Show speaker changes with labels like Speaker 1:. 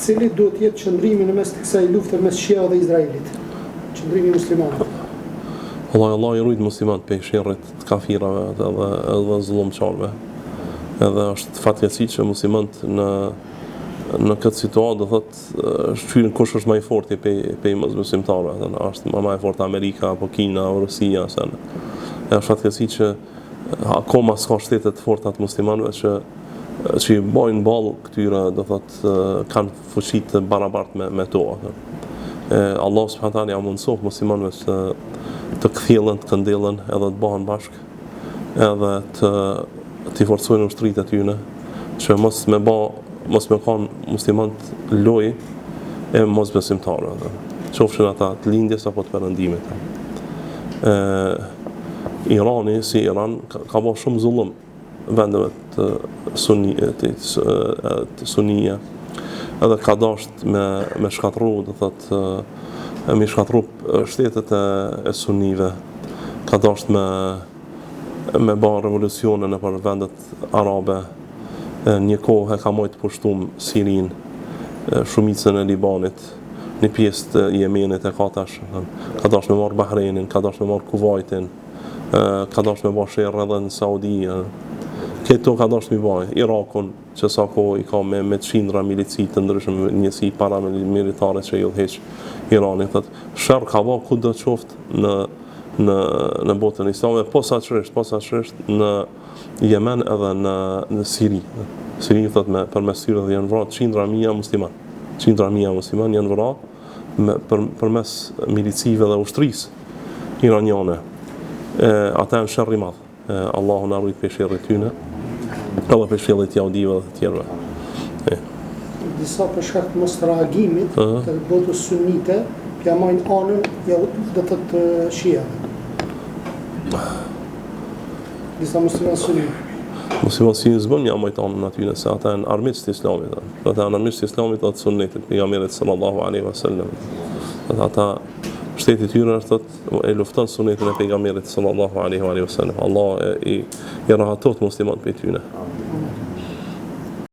Speaker 1: Cili duhet të jetë qëndrimi në mes të kësaj lufte mes Shia dhe Izraelit? Qëndrimi i muslimanëve.
Speaker 2: Allah i ruajt muslimanët prej sherrit të kafirave edhe zullumçarëve. Edhe është fatkeqësi që muslimanët në këtë situatë do thotë shtyrin kush është më i fortë pe mosbesimtarëve, është më i fortë Amerika apo Kina apo Rusia sa. Është fatkeqësi që akoma s'ka shtete të forta të muslimanëve që i bojnë ballë këtyre do thotë kanë fuqi të barabartë me to. Allah subhanahu wa taala ja mundsof muslimanëve të kthjellën, të këndellën, edhe të bëhen bashkë, edhe të forcojnë ushtritë e tyre, që mos me kanë muslimanët lojë e mosbesimtarëve, qofshin ata të lindjes apo të perëndimit. Irani si Iran ka bërë shumë zullum vendeve të sunije, edhe ka dashur me shkatërru, do thotë me shkatërru shtetet e sunive, ka dashur me bërë revolucione në për vendet arabe. Një kohë ka mojtë pushtum Sirin, shumicën e Libanit, një pjesë të Jemenit e ka dashur me marrë Bahreinin, ka dashur me marrë Kuvajtin, ka dashur me bërë sherrë edhe në Saudi. Këto ka dashur me bërë Irakun, që sa kohë i ka me qindra milici të ndryshme, njësi paramilitare që i udhëheq Irani. Sherrë ka bërë kudo qoftë në botën islame, posaçërisht në Yemen edhe në Siri. Siri thotë përmes tyre janë vrarë qindra mijë musliman. Qindra mijë musliman janë vrarë përmes milicive dhe ushtrisë iraniane. Ata janë sherrë i madh. Allahu na ruaj prej sherrit tyre, edhe prej sherrit jaudive dhe të tjerëve.
Speaker 1: Disa për shkak të mos reagimit të botës sunite, ja marrin anën do thotë shiave. Disa muslimanë sunni.
Speaker 2: Muslimanë sunni zbën ja marrin anën aty se ata janë armiqtë të Islamit. Ata janë armiqtë të Islamit dhe të sunnetit, pejgamberit sallallahu alaihi wasallam. Ata shteti i tyre thotë e lufton sunnetin e pejgamberit sallallahu alaihi wasallam. Allah i rahatot muslimanët prej tyre.